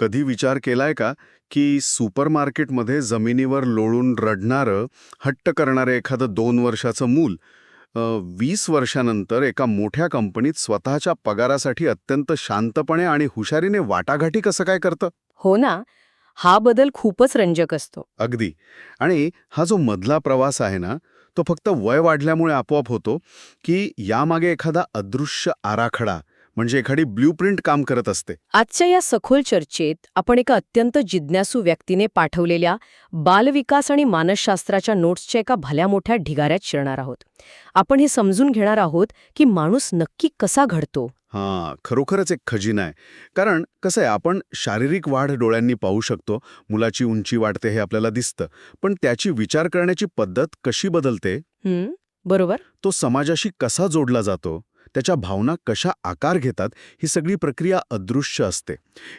कधी विचार केलाय का की सुपरमार्केटमध्ये जमिनीवर लोळून रडणारं, हट्ट करणारं एखादं 2 वर्षाचं मूल 20 वर्षानंतर एका मोठ्या कंपनीत स्वतःच्या पगारासाठी अत्यंत शांतपणे आणि हुशारीने वाटाघाटी कसं काय करतं? हो ना. हा बदल खूपच रंजक असतो. अगदी. आणि हा जो मधला प्रवास आहे ना, तो फक्त वय वाढल्यामुळे आपोआप होतो, की यामागे एखादा अदृश्य आराखडा म्हणजे एखादी ब्ल्यूप्रिंट काम करत असते? आजच्या या सखोल चर्चेत आपण एका अत्यंत जिज्ञासू व्यक्तीने पाठवलेल्या बालविकास आणि मानसशास्त्राच्या नोट्सच्या एका भल्या मोठ्या ढिगाऱ्यात शिरणार आहोत. आपण हे समजून घेणार आहोत की माणूस नक्की कसा घडतो. हां, खरोखरच एक खजिना आहे. कारण कसं आहे, आपण शारीरिक वाढ डोळ्यांनी पाहू शकतो, मुलाची उंची वाढते हे आपल्याला दिसतं. पण त्याची विचार करण्याची पद्धत कशी बदलते, बरोबर. तो समाजाशी कसा जोडला जातो, त्याच्या भावना कशा आकार घेतात, ही सगळी प्रक्रिया अदृश्य असते.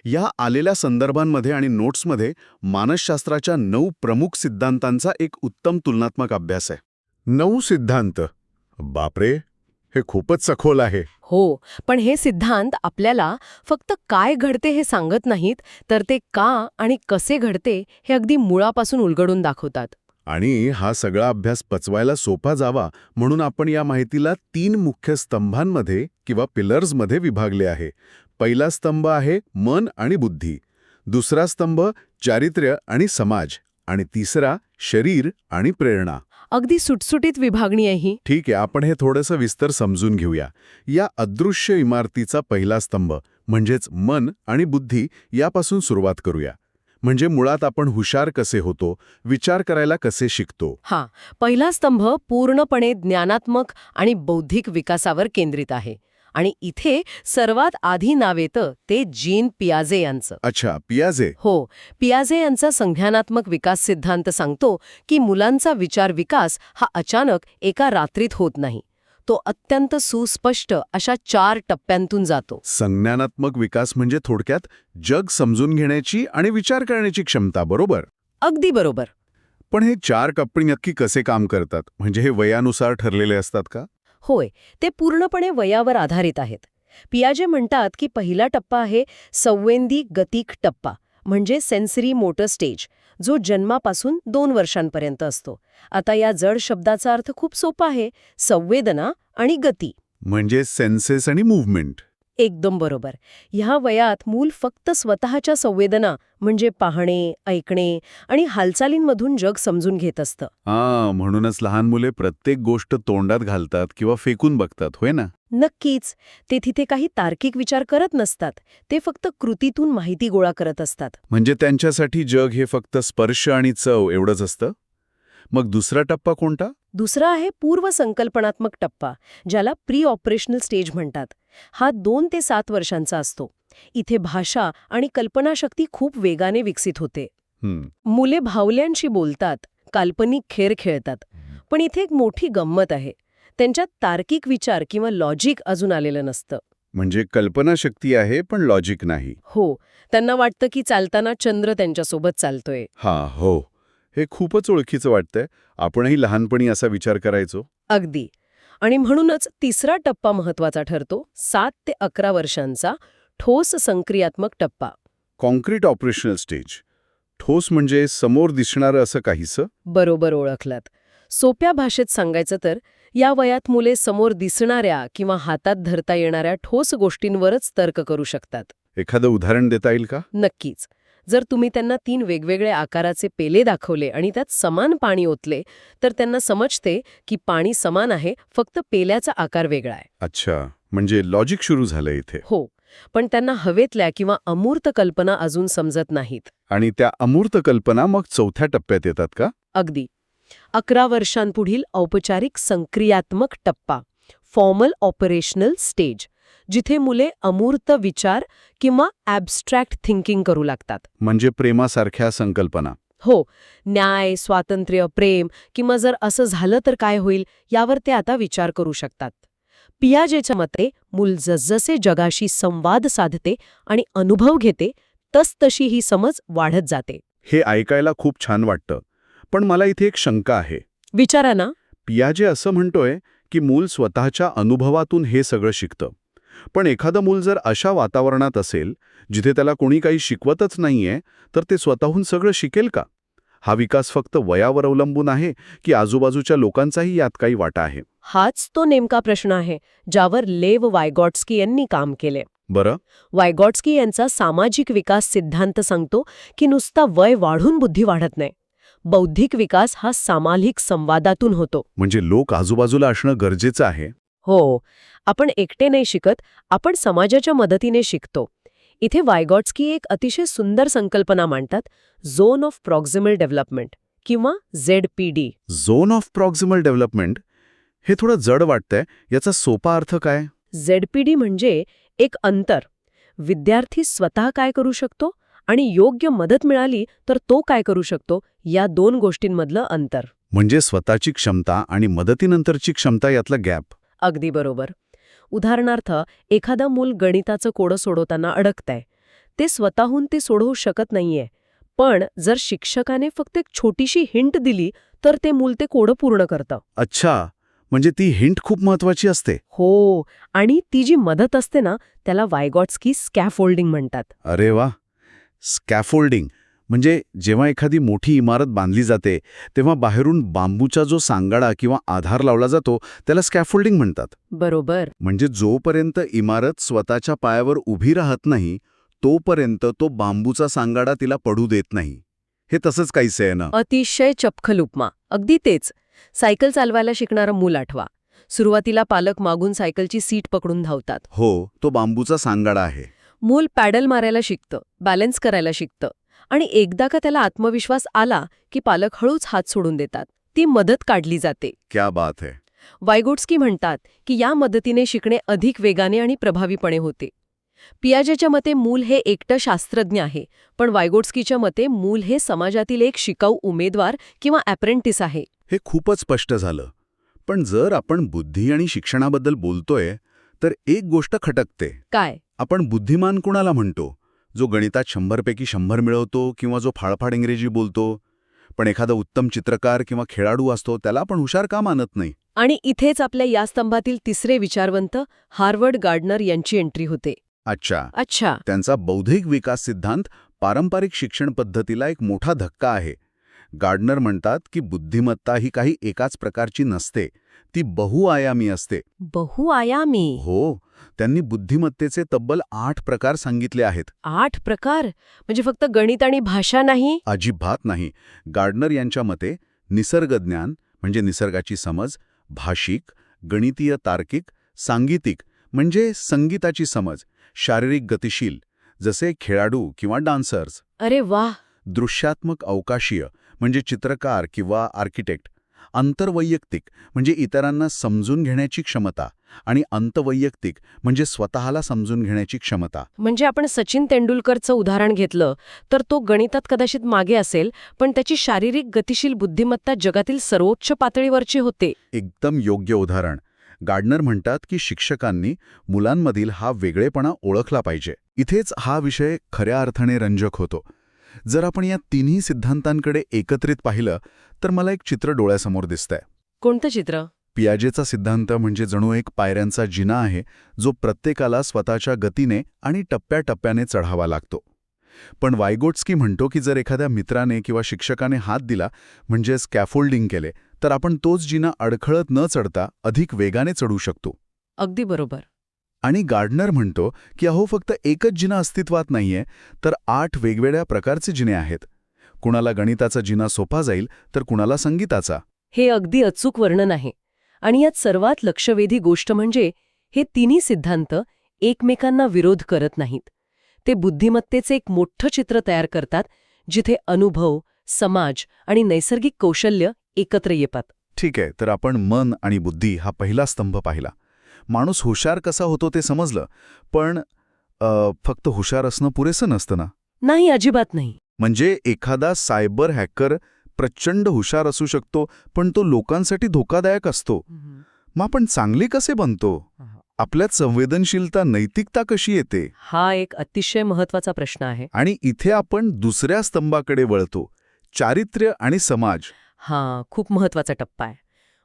या आलेल्या संदर्भांमध्ये आणि नोट्समध्ये मानसशास्त्राच्या 9 प्रमुख सिद्धांतांचा एक उत्तम तुलनात्मक अभ्यास आहे. 9 सिद्धांत? बापरे, हे खूपच सखोल आहे. हो, पण हे सिद्धांत आपल्याला फक्त काय घडते हे सांगत नाहीत, तर ते का आणि कसे घडते हे अगदी मुळापासून उलगडून दाखवतात. आणि हा सगळा अभ्यास पचवायला सोपा जावा म्हणून आपण या माहितीला 3 मुख्य स्तंभांमध्ये किंवा पिलर्समध्ये विभागले आहे. पहिला स्तंभ आहे मन आणि बुद्धी, दुसरा स्तंभ चारित्र्य आणि समाज, आणि तिसरा शरीर आणि प्रेरणा. अगदी सुटसुटीत विभागणी आहे ही. ठीक आहे, आपण हे थोडंसं विस्तर समजून घेऊया. या अदृश्य इमारतीचा पहिला स्तंभ म्हणजेच मन आणि बुद्धी यापासून सुरुवात करूया. म्हणजे मुळात आपण हुशार कसे होतो, विचार करायला कसे शिकतो. हा, पहिला स्तंभ पूर्णपणे ज्ञानात्मक आणि बौद्धिक विकासावर केंद्रित आहे. आणि इथे सर्वात आधी नाव येतं ते जीन पियाजे यांचं. अच्छा, पियाजे. हो, पियाजे यांचा संज्ञानात्मक विकास सिद्धांत सांगतो की मुलांचा विचार विकास हा अचानक एका रात्रीत होत नाही. तो अत्यंत सुस्पष्ट अशा 4 टप्प्यांतून जातो. संज्ञानात्मक विकास म्हणजे थोडक्यात जग समजून घेण्याची आणि विचार करण्याची क्षमता, बरोबर? अगदी बरोबर. पण हे 4 टप्पे नक्की कसे काम करतात? म्हणजे हे वयानुसार ठरलेले असतात का? होय, ते पूर्णपणे वयावर आधारित आहेत. पियाजे म्हणतात की पहिला टप्पा आहे संवेदी गतिक टप्पा, म्हणजे सेन्सरी मोटर स्टेज, जो जन्मापासून 2 वर्षांपर्यंत असतो. आता या जड शब्दाचा अर्थ खूप सोपा आहे, संवेदना आणि गती. म्हणजे सेन्सेस आणि मूव्हमेंट. एकदम बरोबर. ह्या वयात मूल फक्त स्वतःच्या संवेदना म्हणजे पाहणे, ऐकणे आणि हालचालींमधून जग समजून घेत असतं. म्हणूनच लहान मुले प्रत्येक गोष्ट तोंडात घालतात किंवा फेकून बघतात, होय ना? नक्कीच. ते तिथे काही तार्किक विचार करत नसतात. ते फक्त कृतीतून माहिती गोळा करत असतात. म्हणजे त्यांच्यासाठी जग हे फक्त स्पर्श आणि चव एवढंच असतं? मग दुसरा टप्पा कोणता? दुसरा आहे पूर्वसंकल्पनात्मक टप्पा, ज्याला प्री ऑपरेशनल स्टेज म्हणतात. हा 2 ते 7 वर्षांचा असतो. इथे भाषा आणि कल्पनाशक्ती खूप वेगाने विकसित होते. मुले भावल्यांशी बोलतात, काल्पनिक खेळ खेळतात. पण इथे एक मोठी गंमत आहे. त्यांच्यात तार्किक विचार किंवा लॉजिक अजून आलेलं नसतं. म्हणजे कल्पनाशक्ती आहे पण लॉजिक नाही. हो, त्यांना वाटतं की चालताना चंद्र त्यांच्यासोबत चालतोय. हो. हे खूपच ओळखीचं वाटतंय. आपणही लहानपणी असा विचार करायचो. अगदी. आणि म्हणूनच तिसरा टप्पा महत्वाचा ठरतो, 7 ते 11 वर्षांचा ठोस संक्रियात्मक टप्पा. Concrete operational stage. ठोस म्हणजे समोर दिसणारं असं काहीसं? बरोबर ओळखलात. सोप्या भाषेत सांगायचं तर या वयात मुले समोर दिसणाऱ्या किंवा हातात धरता येणाऱ्या ठोस गोष्टींवरच तर्क करू शकतात. एखादं उदाहरण देता येईल का? नक्कीच. जर तुम्ही त्यांना 3 वेगवेगळ्या आकाराचे पेले दाखवले आणि त्यात समान पाणी ओतले, तर त्यांना समजते की पाणी समान आहे, फक्त पेल्याचा आकार वेगळा आहे. अच्छा, म्हणजे लॉजिक सुरू झालं इथे. हो, पण त्यांना हवेतल्या किंवा अमूर्त कल्पना अजून समजत नाहीत. आणि त्या अमूर्त कल्पना मग चौथ्या टप्प्यात येतात का? अगदी. 11 वर्षांपुढील औपचारिक संक्रियात्मक टप्पा, फॉर्मल ऑपरेशनल स्टेज, जिथे मुले अमूर्त विचार किंवा ॲब्स्ट्रॅक्ट थिंकिंग करू लागतात. म्हणजे प्रेमासारख्या संकल्पना. हो, न्याय, स्वातंत्र्य, प्रेम किंवा जर असं झालं तर काय होईल यावर ते आता विचार करू शकतात. पियाजेच्या मते मूल जसजसे जगाशी संवाद साधते आणि अनुभव घेते, तसतशी ही समज वाढत जाते. हे ऐकायला खूप छान वाटतं. पण मला इथे एक शंका आहे. विचारा ना. पियाजे असं म्हणतोय की मूल स्वतःच्या अनुभवातून हे सगळं शिकतं. पण एखादं मूल जर अशा वातावरणात असेल जिथे त्याला कोणी काही शिकवतच नाहीये, तर ते स्वतःहून सगळं शिकेल का? हा विकास फक्त वयावर अवलंबून आहे की आजूबाजूच्या लोकांचाही यात काही वाटा आहे? हाच तो नेमका प्रश्न आहे ज्यावर लेव वायगॉट्स्की यांनी काम केले. बरं. वायगॉट्स्की यांचा सामाजिक विकास सिद्धांत सांगतो की नुसता वय वाढून बुद्धी वाढत नाही. बौद्धिक विकास हा सामाजिक संवादातून होतो. म्हणजे लोक आजूबाजूला असणं गरजेचं आहे. हो, आपण एकटे नाही शिकत, आपण समाजाच्या मदतीने शिकतो. इथे वायगॉट्स्की एक अतिशय सुंदर संकल्पना मांडतात, झोन ऑफ प्रॉक्झिमल डेव्हलपमेंट किंवा ZPD. झोन ऑफ प्रॉक्झिमल डेव्हलपमेंट हे थोडं जड वाटतंय. याचा सोपा अर्थ काय? ZPD म्हणजे एक अंतर. विद्यार्थी स्वतः काय करू शकतो आणि योग्य मदत मिळाली तर तो काय करू शकतो, या दोन गोष्टींमधलं अंतर. म्हणजे स्वतःची क्षमता आणि मदतीनंतरची क्षमता यातला गॅप. अगदी बरोबर. उदाहरणार्थ, एखादा मूल गणिताचं कोडं सोडवताना अडकतंय. ते स्वतःहून ते सोडवू शकत नाहीये. पण जर शिक्षकाने फक्त एक छोटीशी हिंट दिली तर ते मूल ते कोडं पूर्ण करतं. अच्छा, म्हणजे ती हिंट खूप महत्वाची असते. हो, आणि ती जी मदत असते ना, त्याला वायगॉट्स्की स्कॅफोल्डिंग म्हणतात. अरे वा. स्कॅफोल्डिंग म्हणजे जेव्हा एखादी मोठी इमारत बांधली जाते तेव्हा बाहेरून बांबूचा जो सांगाडा किंवा आधार लावला जातो त्याला स्कॅफोल्डिंग म्हणतात. बरोबर. म्हणजे जोपर्यंत इमारत स्वतःच्या पायावर उभी राहत नाही तोपर्यंत तो बांबूचा सांगाडा तिला पडू देत नाही. हे तसंच काहीच आहे ना? अतिशय चपखल उपमा. अगदी तेच. सायकल चालवायला शिकणारं मूल आठवा. सुरुवातीला पालक मागून सायकलची सीट पकडून धावतात. हो, तो बांबूचा सांगाडा आहे. मूल पॅडल मारायला शिकतं, बॅलन्स करायला शिकतं, आणि एकदा का त्याला आत्मविश्वास आला की पालक हळूच हात सोडून देतात. ती मदत काढली जाते. क्या बात है. वायगॉट्स्की म्हणतात की या मदतीने शिकणे अधिक वेगाने आणि प्रभावीपणे होते. पियाजेच्या मते मूल हे एकटं शास्त्रज्ञ आहे, पण वायगॉट्स्कीच्या मते मूल हे समाजातील एक शिकाऊ उमेदवार किंवा अप्रेंटिस आहे. हे खूपच स्पष्ट झालं. पण जर आपण बुद्धी आणि शिक्षणाबद्दल बोलतोय तर एक गोष्ट खटकते. काय? आपण बुद्धिमान कुणाला म्हणतो? जो गणितात 100 पैकी 100 मिळवतो किंवा जो फाळफाळ इंग्रजी बोलतो? पण एखादा उत्तम चित्रकार किंवा खेळाडू असतो त्याला आपण हुशार का मानत नाही? आणि इथेच आपल्या या स्तंभातील तिसरे विचारवंत हार्वर्ड गार्डनर यांची एंट्री होते. अच्छा. त्यांचा बौद्धिक विकास सिद्धांत पारंपरिक शिक्षण पद्धतीला एक मोठा धक्का आहे. गार्डनर म्हणतात की बुद्धिमत्ता ही काही एकाच प्रकारची नसते, ती बहुआयामी असते. बहुआयामी? हो, त्यांनी बुद्धिमत्तेचे तब्बल 8 प्रकार सांगितले आहेत. 8 प्रकार? म्हणजे फक्त गणित आणि भाषा नाही? अजिबात नाही. गार्डनर यांच्या मते निसर्गज्ञान म्हणजे निसर्गाची समज, भाषिक, गणितीय तार्किक, सांगीतिक म्हणजे संगीताची समज, शारीरिक गतिशील जसे खेळाडू किंवा डान्सर्स, अरे वाह. दृश्यात्मक अवकाशीय म्हणजे चित्रकार किंवा आर्किटेक्ट, आंतरवैयक्तिक म्हणजे इतरांना समजून घेण्याची क्षमता, आणि अंतवैयक्तिक म्हणजे स्वतःला समजून घेण्याची क्षमता. म्हणजे आपण सचिन तेंडुलकरचं उदाहरण घेतलं तर तो गणितात कदाचित मागे असेल, पण त्याची शारीरिक गतिशील बुद्धिमत्ता जगातील सर्वोच्च पातळीवरची होते. एकदम योग्य उदाहरण. गार्डनर म्हणतात की शिक्षकांनी मुलांमधील हा वेगळेपणा ओळखला पाहिजे. इथेच हा विषय खऱ्या अर्थाने रंजक होतो. जर आपण या तिन्ही सिद्धांतांकडे एकत्रित पाहिलं तर मला एक चित्र डोळ्यासमोर दिसतंय. कोणतं चित्र? पियाजेचा सिद्धांत म्हणजे जणू एक पायऱ्यांचा जिना आहे जो प्रत्येकाला स्वतःच्या गतीने आणि टप्प्याटप्प्याने चढावा लागतो. पण वायगॉट्स्की म्हणतो की जर एखाद्या मित्राने किंवा शिक्षकाने हात दिला म्हणजे स्कॅफोल्डिंग केले तर आपण तोच जिना अडखळत न चढता अधिक वेगाने चढू शकतो. अगदी बरोबर. आणि गार्डनर म्हणतो की अहो फक्त एकच जिना अस्तित्वात नाहीये, तर 8 वेगवेगळ्या प्रकारचे जिने आहेत. कुणाला गणिताचा जिना सोपा जाईल तर कुणाला संगीताचा. हे अगदी अचूक वर्णन आहे. आणि यात सर्वात लक्षवेधी गोष्ट म्हणजे हे तिन्ही सिद्धांत एकमेकांना विरोध करत नाहीत. ते बुद्धिमत्तेचे एक मोठं चित्र तयार करतात जिथे अनुभव, समाज आणि नैसर्गिक कौशल्य एकत्र येतात. ठीक आहे, तर आपण मन आणि बुद्धी हा पहिला स्तंभ पाहिला. माणूस हुशार कसा होतो ते समजलं, पण फक्त हुशार असणं पुरेसं नसतं ना? नाही, अजिबात नाही. म्हणजे एखादा सायबर हॅकर प्रचंड हुशार असू शकतो पण तो लोकांसाठी धोकादायक असतो. मग आपण चांगले कसे बनतो? आपल्यात संवेदनशीलता, नैतिकता कशी येते? हा एक अतिशय महत्वाचा प्रश्न आहे. आणि इथे आपण दुसऱ्या स्तंभाकडे वळतो, चारित्र्य आणि समाज. हा खूप महत्वाचा टप्पा आहे.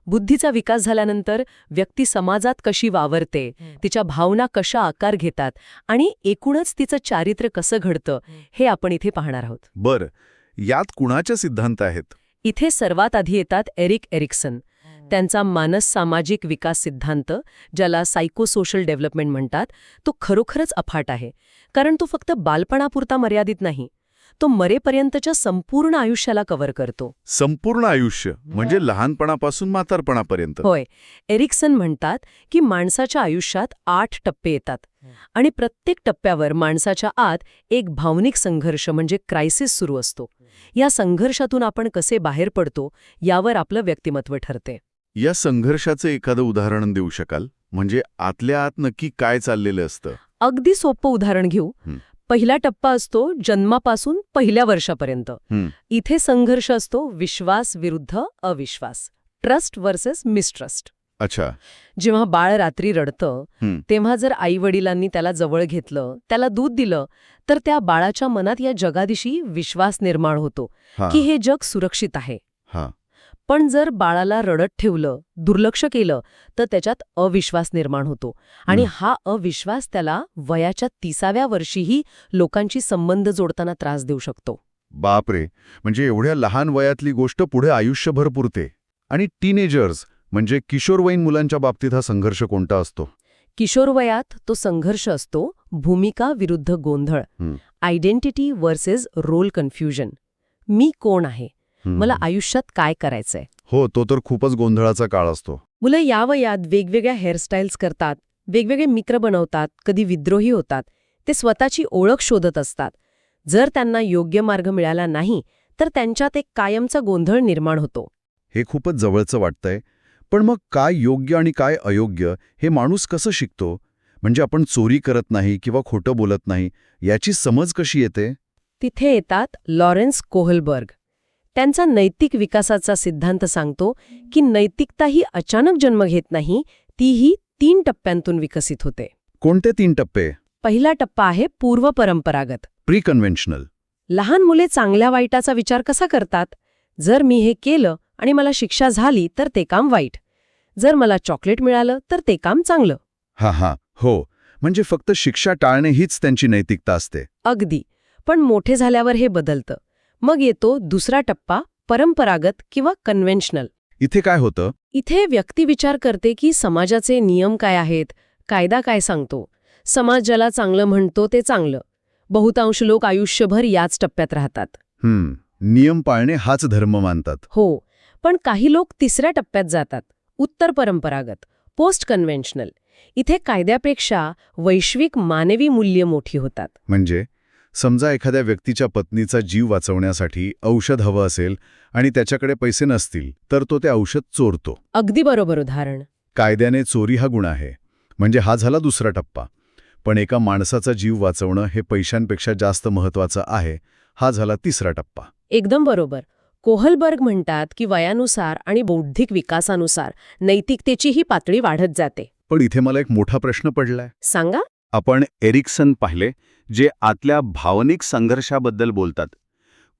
बुद्धीचा विकास झाल्यानंतर व्यक्ती समाजात कशी वावरते, तिच्या भावना कशा आकार घेतात आणि एकूणच तिचं चारित्र्य कसं घडतं हे आपण इथे पाहणार आहोत. बरं, यात कुणाचे सिद्धांत आहेत? इथे सर्वात आधी येतात एरिक एरिक्सन. त्यांचा मानस सामाजिक विकास सिद्धांत, ज्याला सायकोसोशल डेव्हलपमेंट म्हणतात, तो खरोखरच अफाट आहे. कारण तो फक्त बालपणापुरता मर्यादित नाही, तो मरेपर्यंतच्या संपूर्ण आयुष्याला कव्हर करतो. संपूर्ण आयुष्य म्हणजे लहानपणापासून म्हातारपणापर्यंत. होय. एरिक्सन म्हणतात की माणसाच्या आयुष्यात 8 टप्पे येतात आणि प्रत्येक टप्प्यावर माणसाच्या आत एक भावनिक संघर्ष म्हणजे क्रायसिस सुरू असतो. या संघर्षातून आपण कसे बाहेर पडतो यावर आपलं व्यक्तिमत्व ठरते. या संघर्षाचं एखादं उदाहरण देऊ शकाल? म्हणजे आतल्या आत नक्की काय चाललेलं असतं? अगदी सोपं उदाहरण घेऊ. पहिला टप्पा असतो जन्मापासून पहिल्या वर्षापर्यंत. इथे संघर्ष असतो विश्वास विरुद्ध अविश्वास, ट्रस्ट वर्सेस मिसट्रस्ट. अच्छा. जेव्हा बाळ रात्री रडतं तेव्हा जर आईवडिलांनी त्याला जवळ घेतलं, त्याला दूध दिलं, तर त्या बाळाच्या मनात या जगादिशी विश्वास निर्माण होतो की हे जग सुरक्षित आहे. पण जर बाळाला रडत ठेवलं, दुर्लक्ष केलं, तर त्याच्यात अविश्वास निर्माण होतो आणि हा अविश्वास त्याला वयाच्या 30व्या वर्षीही लोकांशी संबंध जोडताना त्रास देऊ शकतो. बापरे, म्हणजे एवढ्या लहान वयातली गोष्ट पुढे आयुष्यभर पुरते. आणि टीनेजर्स म्हणजे किशोरवयीन मुलांच्या बाबतीत हा संघर्ष कोणता असतो? किशोरवयात तो संघर्ष असतो भूमिका विरुद्ध गोंधळ, आयडेंटिटी वर्सेस रोल कन्फ्युजन. मी कोण आहे, मला आयुष्यात काय करायचंय? हो, तो तर खूपच गोंधळाचा काळ असतो. मुलं या वयात वेगवेगळ्या हेअरस्टाईल्स करतात, वेगवेगळे मित्र बनवतात, कधी विद्रोही होतात. ते स्वतःची ओळख शोधत असतात. जर त्यांना योग्य मार्ग मिळाला नाही तर त्यांच्यात एक कायमचा गोंधळ निर्माण होतो. हे खूपच जवळचं वाटतंय. पण मग काय योग्य आणि काय अयोग्य हे माणूस कसं शिकतो? म्हणजे आपण चोरी करत नाही किंवा खोटं बोलत नाही याची समज कशी येते? तिथे येतात लॉरेन्स कोहलबर्ग. त्यांचा नैतिक विकासाचा सिद्धांत सांगतो की नैतिकता ही अचानक जन्म घेत नाही, तीही 3 टप्प्यांतून विकसित होते. कोणते 3 टप्पे? पहिला टप्पा आहे पूर्वपरंपरागत, प्री कन्व्हेन्शनल. लहान मुले चांगल्या वाईटाचा विचार कसा करतात? जर मी हे केलं आणि मला शिक्षा झाली तर ते काम वाईट, जर मला चॉकलेट मिळालं तर ते काम चांगलं. हो, म्हणजे फक्त शिक्षा टाळणे हीच त्यांची नैतिकता असते. अगदी. पण मोठे झाल्यावर हे बदलतं. मग येतो दुसरा टप्पा, परंपरागत किंवा कन्व्हेन्शनल. इथे काय होतं? इथे व्यक्ती विचार करते की समाजाचे नियम काय आहेत, कायदा काय सांगतो. समाज ज्याला चांगलं म्हणतो ते चांगलं. बहुतांश लोक आयुष्यभर याच टप्प्यात राहतात. नियम पाळणे हाच धर्म मानतात. हो, पण काही लोक तिसऱ्या टप्प्यात जातात, उत्तर परंपरागत, पोस्ट कन्व्हेन्शनल. इथे कायद्यापेक्षा वैश्विक मानवी मूल्य मोठी होतात. म्हणजे समजा एखाद्या व्यक्तीच्या पत्नीचा जीव वाचवण्यासाठी औषध हवं असेल आणि त्याच्याकडे पैसे नसतील तर तो ते औषध चोरतो. अगदी बरोबर उदाहरण. कायद्याने चोरी हा गुन्हा आहे. म्हणजे हा झाला दुसरा टप्पा. पण एका माणसाचा जीव वाचवणं हे पैशांपेक्षा जास्त महत्वाचं आहे, हा झाला तिसरा टप्पा. एकदम बरोबर. कोहलबर्ग म्हणतात की वयानुसार आणि बौद्धिक विकासानुसार नैतिकतेची ही पातळी वाढत जाते. पण इथे मला एक मोठा प्रश्न पडलाय. सांगा. आपण एरिक्सन पाहिले, जे आतल्या भावनिक संघर्षाबद्दल बोलतात.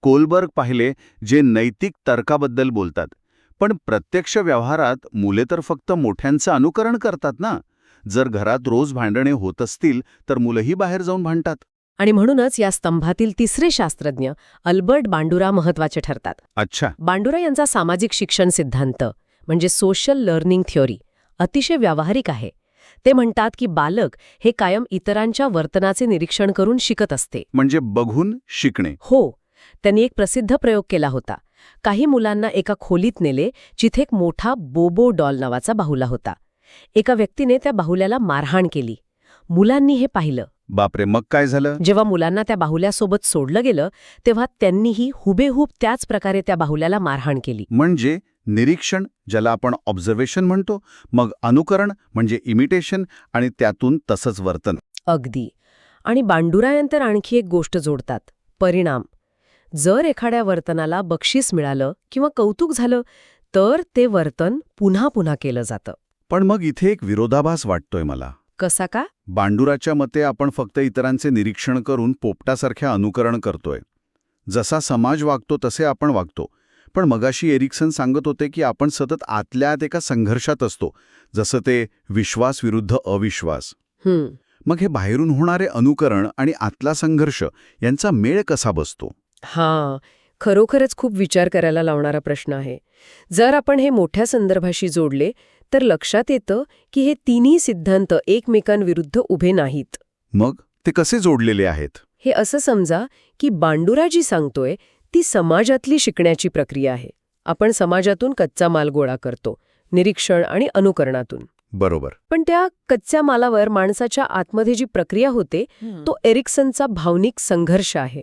कोहलबर्ग पाहिले, जे नैतिक तर्काबद्दल बोलतात. पण प्रत्यक्ष व्यवहारात मुले तर फक्त मोठ्यांचं अनुकरण करतात ना. जर घरात रोज भांडणे होत असतील तर मुलंही बाहेर जाऊन भांडतात. आणि म्हणूनच या स्तंभातील तिसरे शास्त्रज्ञ अल्बर्ट बांडुरा महत्वाचे ठरतात. अच्छा. बांडुरा यांचा सामाजिक शिक्षण सिद्धांत म्हणजे सोशल लर्निंग थिअरी अतिशय व्यावहारिक आहे. ते म्हणतात की बालक हे कायम इतरांच्या वर्तनाचे निरीक्षण करून शिकत असते. म्हणजे बघून शिकणे. हो. त्यांनी एक प्रसिद्ध प्रयोग केला होता. काही मुलांना एका खोलीत नेले जिथे एक मोठा बोबो डॉल नावाचा बाहुला होता. एका व्यक्तीने त्या बाहुल्याला मारहाण केली. मुलांनी हे पाहिलं. बापरे, मग काय झालं? जेव्हा मुलांना त्या बाहुल्यासोबत सोडलं गेलं तेव्हा त्यांनीही हुबेहूब त्याच प्रकारे त्या बाहुल्याला मारहाण केली. म्हणजे निरीक्षण, ज्याला आपण ऑब्झर्वेशन म्हणतो, मग अनुकरण म्हणजे इमिटेशन, आणि त्यातून तसंच वर्तन. अगदी. आणि बांडुरायंतर आणखी एक गोष्ट जोडतात, परिणाम. जर एखाद्या वर्तनाला बक्षीस मिळालं किंवा कौतुक झालं तर ते वर्तन पुन्हा पुन्हा केलं जातं. पण मग इथे एक विरोधाभास वाटतोय मला. कसा का? बांडुराच्या मते आपण फक्त इतरांचे निरीक्षण करून पोपटासारखे अनुकरण करतोय. जसा समाज वागतो तसे आपण वागतो. पण मगाशी एरिक्सन सांगत होते की आपण सतत आतल्या आत एका संघर्षात असतो, जसं ते विश्वास विरुद्ध अविश्वास. मग हे बाहेरून होणारे अनुकरण आणि आतला संघर्ष यांचा मेळ कसा बसतो? हां, खरोखरच खूप विचार करायला लावणारा प्रश्न आहे. जर आपण हे मोठ्या संदर्भाशी जोडले तर लक्षात येतं की हे तिन्ही सिद्धांत एकमेकांविरुद्ध उभे नाहीत. मग ते कसे जोडलेले आहेत? हे असं समजा की बांडुरा जी सांगतोय ती समाजातली शिकण्याची प्रक्रिया आहे. आपण समाजातून कच्चा माल गोळा करतो, निरीक्षण आणि अनुकरणातून. बरोबर. पण त्या कच्च्या मालावर माणसाच्या आतमध्ये जी प्रक्रिया होते तो एरिक्सनचा भावनिक संघर्ष आहे.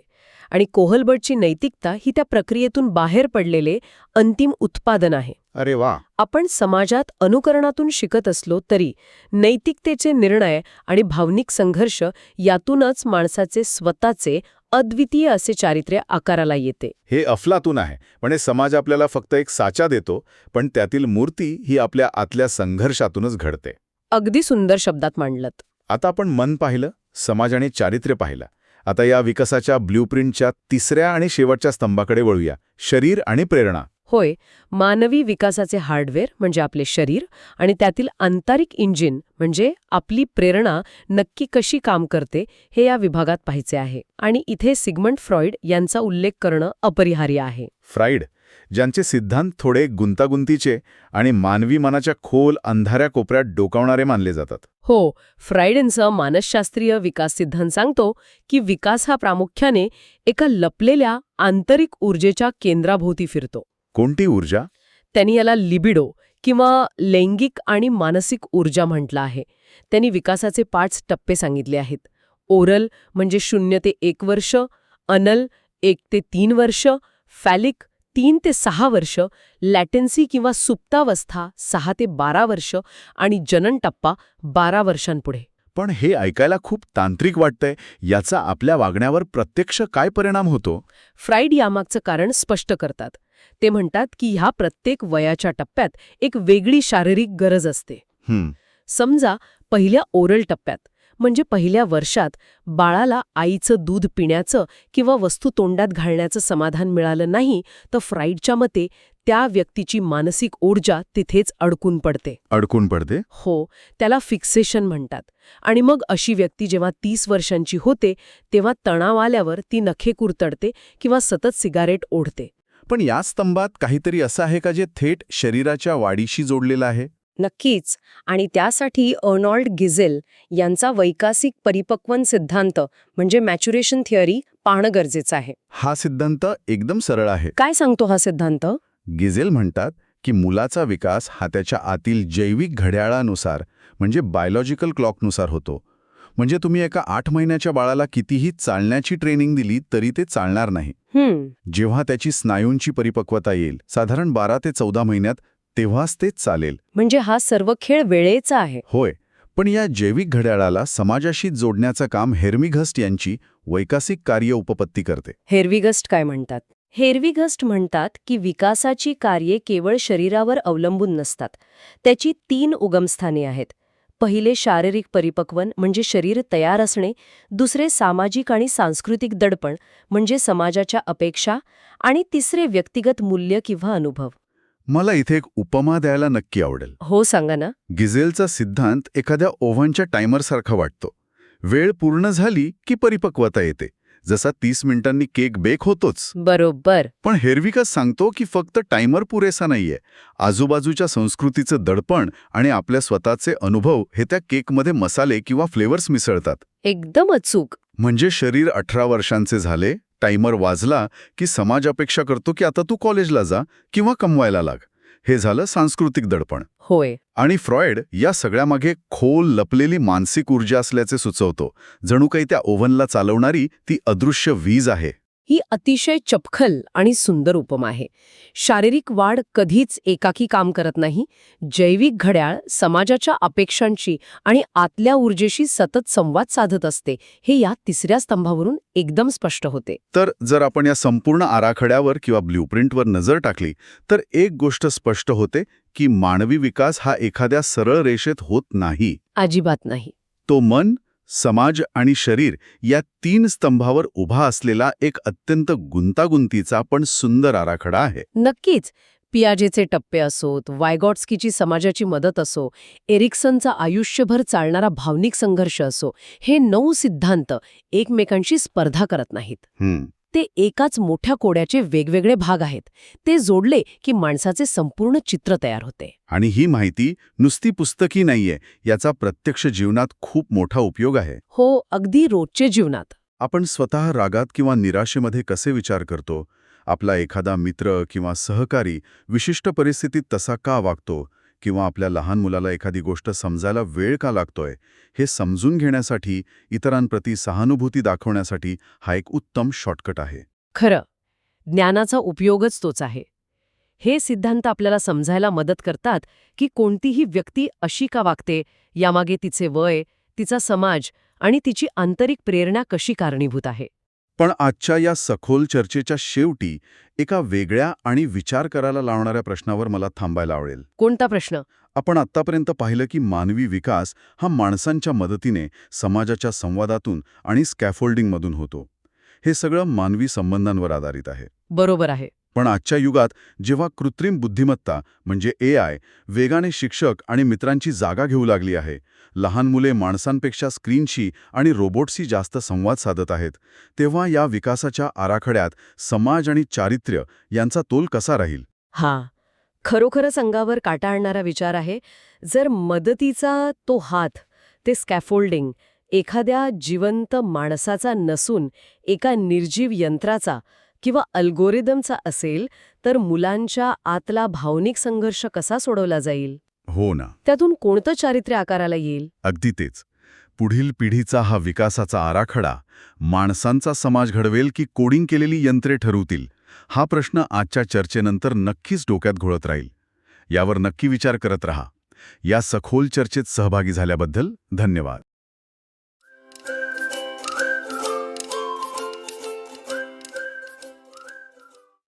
आणि कोहलबर्टची नैतिकता ही त्या प्रक्रियेतून बाहेर पडलेले अंतिम उत्पादन आहे. अरे वा. आपण समाजात अनुकरणातून शिकत असलो तरी नैतिकतेचे निर्णय आणि भावनिक संघर्ष यातूनच माणसाचे स्वतःचे अद्वितीय असे चारित्र्य आकाराला येते. हे अफलातून आहे. म्हणजे समाज आपल्याला फक्त एक साचा देतो, पण त्यातील मूर्ती ही आपल्या आतल्या संघर्षातूनच घडते. अगदी सुंदर शब्दात मांडलत. आता आपण मन पाहिलं, समाज आणि चारित्र्य पाहिलं. आता या विकासाच्या ब्ल्यूप्रिंटच्या तिसऱ्या आणि शेवटच्या स्तंभाकडे वळूया, शरीर आणि प्रेरणा. होय, मानवी विकासाचे हार्डवेअर म्हणजे आपले शरीर आणि त्यातील आंतरिक इंजिन म्हणजे आपली प्रेरणा नक्की कशी काम करते हे या विभागात पाहायचे आहे. आणि इथे सिग्मंड फ्रॉइड यांचा उल्लेख करणं अपरिहार्य आहे. फ्राइड, ज्यांचे सिद्धांत थोडे गुंतागुंतीचे आणि मानवी मनाच्या खोल अंधाऱ्या कोपऱ्यात डोकावणारे मानले जातात. हो, फ्राइडेंचा मानसशास्त्रीय विकास सिद्धांत सांगतो की विकास हा प्रामुख्याने एका लपलेल्या आंतरिक ऊर्जेच्या केंद्राभोवती फिरतो. कोणती ऊर्जा? त्यांनी याला लिबिडो किंवा लैंगिक आणि मानसिक ऊर्जा म्हटलं आहे. त्यांनी विकासाचे 5 टप्पे सांगितले आहेत. ओरल म्हणजे 0 ते 1 वर्ष, अनल 1 ते 3 वर्ष, फॅलिक 3 ते 6 वर्ष, लॅटेन्सी किंवा सुप्तावस्था 6 ते 12 वर्ष आणि जनन टप्पा 12 वर्षांपुढे. पण हे ऐकायला खूप तांत्रिक वाटतंय. याचा आपल्या वागण्यावर प्रत्यक्ष काय परिणाम होतो? फ्राइड यामागचं कारण स्पष्ट करतात. ते म्हणतात की ह्या प्रत्येक वयाच्या टप्प्यात एक वेगळी शारीरिक गरज असते. समजा पहिल्या ओरल टप्प्यात म्हणजे पहिल्या वर्षात बाळाला आईचं दूध पिण्याचं किंवा वस्तू तोंडात घालण्याचं समाधान मिळालं नाही तर फ्राइडच्या मते त्या व्यक्तीची मानसिक ऊर्जा तिथेच अडकून पडते. अडकून पडते? हो, त्याला फिक्सेशन म्हणतात. आणि मग अशी व्यक्ती जेव्हा 30 वर्षांची होते तेव्हा तणाव आल्यावर ती नखे कुरतडते किंवा सतत सिगारेट ओढते. पण या स्तंभात काहीतरी असं आहे का जे थेट शरीराच्या वाढीशी जोडलेलं आहे? नक्कीच. आणि त्यासाठी अर्नॉल्ड गिझेल यांचा वैकासिक परिपक्वन सिद्धांत म्हणजे मॅच्युरेशन थिअरी पाहणं गरजेचं आहे. हा सिद्धांत एकदम सरळ आहे. काय सांगतो हा सिद्धांत? गिझेल म्हणतात की मुलाचा विकास हा त्याच्या आतील जैविक घड्याळानुसार म्हणजे बायोलॉजिकल क्लॉकनुसार होतो. म्हणजे तुम्ही एका 8 महिन्याच्या बाळाला कितीही चालण्याची ट्रेनिंग दिली तरी ते चालणार नाही. जेव्हा त्याची स्नायूंची परिपक्वता येईल, साधारण 12 ते 14 महिन्यात, तेव्हाच तेच चालेल. म्हणजे हा सर्व खेळ वेळेचा आहे. होय, पण या जैविक घड्याळाला समाजाशी जोडण्याचं काम हेर्मिघस्ट यांची वैकासिक कार्य उपपत्ती करते. हेर्विगस्ट काय म्हणतात? हेर्विगस्ट म्हणतात की विकासाची कार्ये केवळ शरीरावर अवलंबून नसतात. त्याची 3 उगमस्थाने आहेत. पहिले शारीरिक परिपक्वन म्हणजे शरीर तयार असणे, दुसरे सामाजिक आणि सांस्कृतिक दडपण म्हणजे समाजाच्या अपेक्षा, आणि तिसरे व्यक्तिगत मूल्य किंवा अनुभव. मला इथे एक उपमा द्यायला नक्की आवडेल. हो, सांगा ना. गिझेलचा सिद्धांत एखाद्या ओव्हनच्या टायमरसारखा वाटतो. वेळ पूर्ण झाली की परिपक्वता येते, जसा 30 मिनिटांनी केक बेक होतोच. बरोबर. पण हेर्विगस सांगतो की फक्त टायमर पुरेसा नाहीये. आजूबाजूच्या संस्कृतीचं दडपण आणि आपल्या स्वतःचे अनुभव हे त्या केकमध्ये मसाले किंवा फ्लेवर्स मिसळतात. एकदम अचूक. म्हणजे शरीर 18 वर्षांचे झाले, टायमर वाजला की समाज अपेक्षा करतो की आता तू कॉलेजला जा किंवा कमवायला लाग. हे झालं सांस्कृतिक दडपण. होय. आणि फ्रॉइड या सगळ्यामागे खोल लपलेली मानसिक ऊर्जा असल्याचे सुचवतो. जणू काही त्या ओव्हनला चालवणारी ती अदृश्य वीज आहे. ही अतिशय चपखल आणि सुंदर उपमा आहे. शारीरिक वाढ कधीच एकाकी काम करत नाही. जैविक घड्याळ समाजाच्या अपेक्षांशी आणि आतल्या ऊर्जेशी सतत संवाद साधत असते. हे या तिसऱ्या स्तंभावरून एकदम स्पष्ट होते. तर जर आपण या संपूर्ण आराखड्यावर किंवा ब्ल्यूप्रिंटवर नजर टाकली तर एक गोष्ट स्पष्ट होते की मानवी विकास हा एखाद्या सरळ रेषेत होत नाही. अजिबात नाही. तो मन, समाज आणि शरीर या 3 स्तंभावर उभा असलेला एक अत्यंत गुंतागुंतीचा पण सुंदर आराखडा आहे. नक्कीच. पियाजेचे टप्पे असोत, वायगॉट्स्कीची समाजाची मदत असो, एरिक्सनचा आयुष्यभर चालणारा भावनिक संघर्ष असो, हे 9 सिद्धांत एकमेकांशी स्पर्धा करत नाहीत. ते एकाच मोठ्या कोड्याचे वेगवेगळे भाग आहेत. ते जोडले की माणसाचे संपूर्ण चित्र तयार होते. आणि ही माहिती नुसती पुस्तकी नाहीये, याचा प्रत्यक्ष जीवनात खूप मोठा उपयोग आहे. हो, अगदी रोजच्या जीवनात. आपण स्वतः रागात किंवा निराशेमध्ये कसे विचार करतो, आपला एखादा मित्र किंवा सहकारी विशिष्ट परिस्थितीत तसा का वागतो, किंवा आपल्या लहान मुलाला एखादी गोष्ट समजायला वेळ का लागतोय, हे समजून घेण्यासाठी, इतरांप्रती सहानुभूती दाखवण्यासाठी हा एक उत्तम शॉर्टकट आहे. खरं, ज्ञानाचा उपयोगच तोच आहे. हे सिद्धांत आपल्याला समजायला मदत करतात की कोणतीही व्यक्ती अशी का वागते, यामागे तिचे वय, तिचा समाज आणि तिची आंतरिक प्रेरणा कशी कारणीभूत आहे. पण आजच्या या सखोल चर्चेच्या शेवटी एका वेगळ्या आणि विचार करायला लावणाऱ्या प्रश्नावर मला थांबायला आवडेल. कोणता प्रश्न? आपण आत्तापर्यंत पाहिलं की मानवी विकास हा माणसांच्या मदतीने, समाजाच्या संवादातून आणि स्कॅफोल्डिंगमधून होतो. हे सगळं मानवी संबंधांवर आधारित आहे. बरोबर आहे. पण आजच्या युगात जेव्हा कृत्रिम बुद्धिमत्ता म्हणजे AI वेगाने शिक्षक आणि मित्रांची जागा घेऊ लागली आहे, लहान मुले माणसांपेक्षा स्क्रीनशी आणि रोबोटशी जास्त संवाद साधत आहेत, तेव्हा या विकासाच्या आराखड्यात समाज आणि चारित्र्य यांचा तोल कसा राहील? हा, खरोखरच अंगावर काटा आणणारा विचार आहे. जर मदतीचा तो हात, ते स्कॅफोल्डिंग, एखाद्या जिवंत माणसाचा नसून एका निर्जीव यंत्राचा किंवा अल्गोरिदमचा असेल, तर मुलांच्या आतला भावनिक संघर्ष कसा सोडवला जाईल? हो ना. त्यातून कोणतं चारित्र्य आकाराला येईल? अगदी तेच. पुढील पिढीचा हा विकासाचा आराखडा माणसांचा समाज घडवेल की कोडिंग केलेली यंत्रे ठरवतील, हा प्रश्न आजच्या चर्चेनंतर नक्कीच डोक्यात घोळत राहील. यावर नक्की विचार करत रहा. या सखोल चर्चेत सहभागी झाल्याबद्दल धन्यवाद.